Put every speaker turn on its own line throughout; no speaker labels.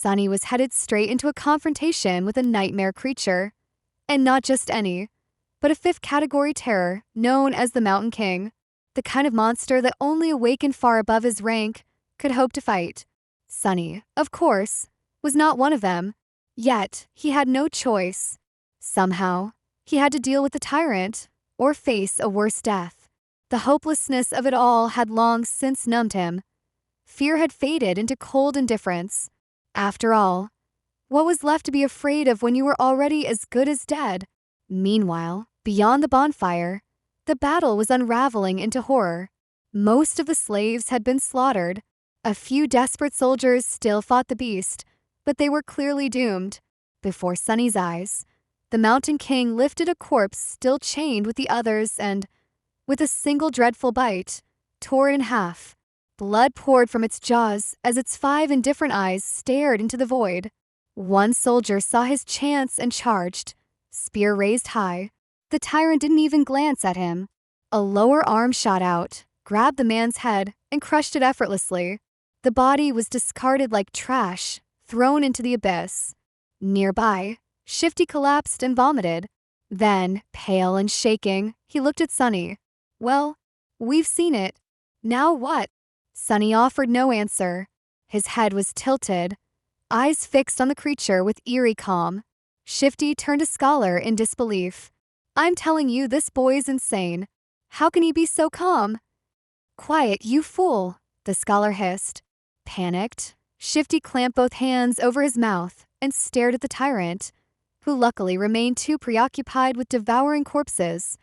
Sunny was headed straight into a confrontation with a nightmare creature. And not just any, but a fifth-category terror known as the Mountain King, the kind of monster that only awakened far above his rank could hope to fight. Sunny, of course, was not one of them, yet he had no choice. Somehow, he had to deal with the tyrant or face a worse death. The hopelessness of it all had long since numbed him. Fear had faded into cold indifference. After all, what was left to be afraid of when you were already as good as dead? Meanwhile, beyond the bonfire, the battle was unraveling into horror. Most of the slaves had been slaughtered. A few desperate soldiers still fought the beast, but they were clearly doomed. Before Sunny's eyes, the Mountain King lifted a corpse still chained with the others and, with a single dreadful bite, tore it in half. Blood poured from its jaws as its 5 indifferent eyes stared into the void. One soldier saw his chance and charged, spear raised high. The tyrant didn't even glance at him. A lower arm shot out, grabbed the man's head, and crushed it effortlessly. The body was discarded like trash, thrown into the abyss. Nearby, Shifty collapsed and vomited. Then, pale and shaking, he looked at Sunny. "Well, we've seen it. Now what?" Sunny offered no answer. His head was tilted, eyes fixed on the creature with eerie calm. Shifty turned to Scholar in disbelief. "I'm telling you, this boy's insane. How can he be so calm?" "Quiet, you fool," the Scholar hissed. Panicked, Shifty clamped both hands over his mouth and stared at the tyrant, who luckily remained too preoccupied with devouring corpses,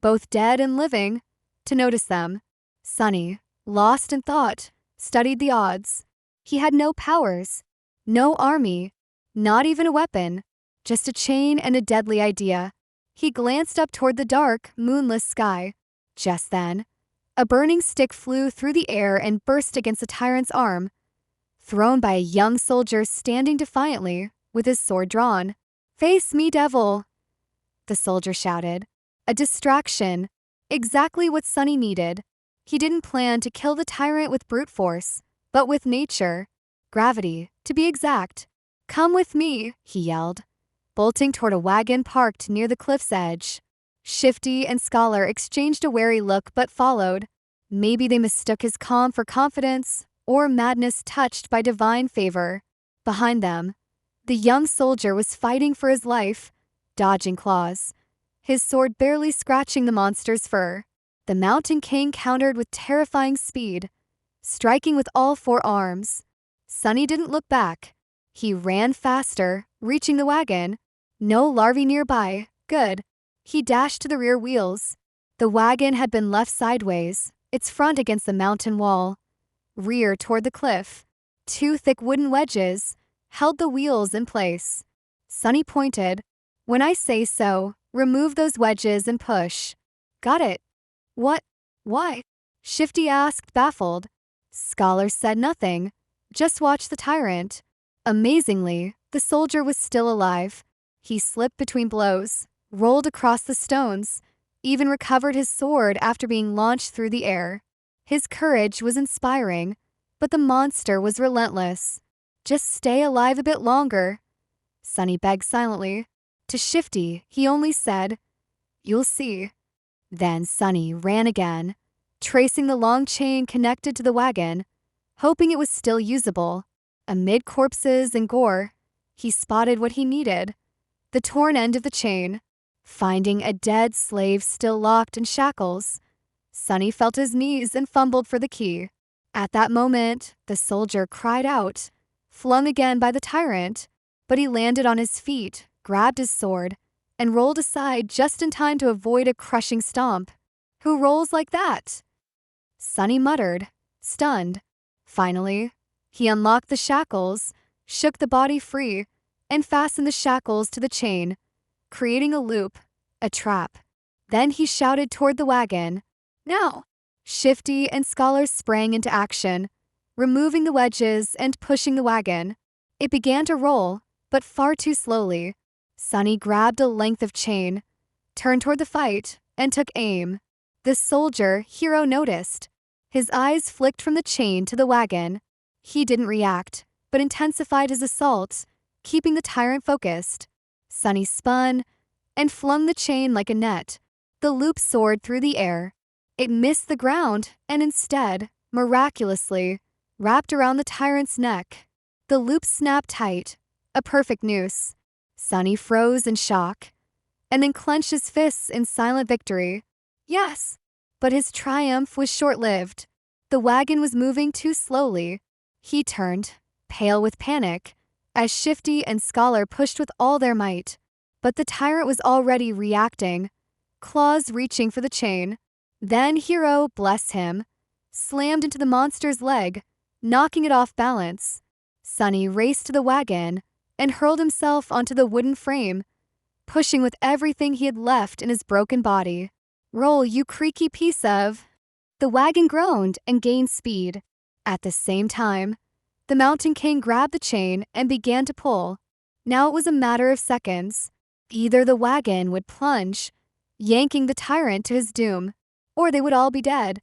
both dead and living, to notice them. Sunny, lost in thought, studied the odds. He had no powers, no army, not even a weapon, just a chain and a deadly idea. He glanced up toward the dark, moonless sky. Just then, a burning stick flew through the air and burst against the tyrant's arm, thrown by a young soldier standing defiantly, with his sword drawn. "Face me, devil!" the soldier shouted. A distraction, exactly what Sunny needed. He didn't plan to kill the tyrant with brute force, but with nature. Gravity, to be exact. "Come with me," he yelled, bolting toward a wagon parked near the cliff's edge. Shifty and Scholar exchanged a wary look but followed. Maybe they mistook his calm for confidence, or madness touched by divine favor. Behind them, the young soldier was fighting for his life, dodging claws, his sword barely scratching the monster's fur. The Mountain King countered with terrifying speed, striking with all 4 arms. Sunny didn't look back. He ran faster, reaching the wagon. No larvae nearby. Good. He dashed to the rear wheels. The wagon had been left sideways, its front against the mountain wall. Rear toward the cliff. 2 thick wooden wedges held the wheels in place. Sunny pointed. "When I say so, remove those wedges and push." "Got it." "What? Why?" Shifty asked, baffled. Scholar said nothing, just watched the tyrant. Amazingly, the soldier was still alive. He slipped between blows, rolled across the stones, even recovered his sword after being launched through the air. His courage was inspiring, but the monster was relentless. "Just stay alive a bit longer," Sunny begged silently. To Shifty, he only said, "You'll see." Then Sunny ran again, tracing the long chain connected to the wagon, hoping it was still usable. Amid corpses and gore, he spotted what he needed: the torn end of the chain. Finding a dead slave still locked in shackles, Sunny felt his knees and fumbled for the key. At that moment, the soldier cried out, flung again by the tyrant, but he landed on his feet, grabbed his sword, and rolled aside just in time to avoid a crushing stomp. "Who rolls like that?" Sunny muttered, stunned. Finally, he unlocked the shackles, shook the body free, and fastened the shackles to the chain, creating a loop, a trap. Then he shouted toward the wagon, "Now!" Shifty and Scholar sprang into action, removing the wedges and pushing the wagon. It began to roll, but far too slowly. Sunny grabbed a length of chain, turned toward the fight, and took aim. The soldier, Hero, noticed. His eyes flicked from the chain to the wagon. He didn't react, but intensified his assault, keeping the tyrant focused. Sunny spun and flung the chain like a net. The loop soared through the air. It missed the ground and instead, miraculously, wrapped around the tyrant's neck. The loop snapped tight, a perfect noose. Sunny froze in shock, and then clenched his fists in silent victory. Yes, but his triumph was short-lived. The wagon was moving too slowly. He turned, pale with panic, as Shifty and Scholar pushed with all their might. But the tyrant was already reacting, claws reaching for the chain. Then Hero, bless him, slammed into the monster's leg, knocking it off balance. Sunny raced to the wagon and hurled himself onto the wooden frame, pushing with everything he had left in his broken body. Roll, you creaky piece of... The wagon groaned and gained speed. At the same time, the Mountain King grabbed the chain and began to pull. Now it was a matter of seconds. Either the wagon would plunge, yanking the tyrant to his doom, or they would all be dead.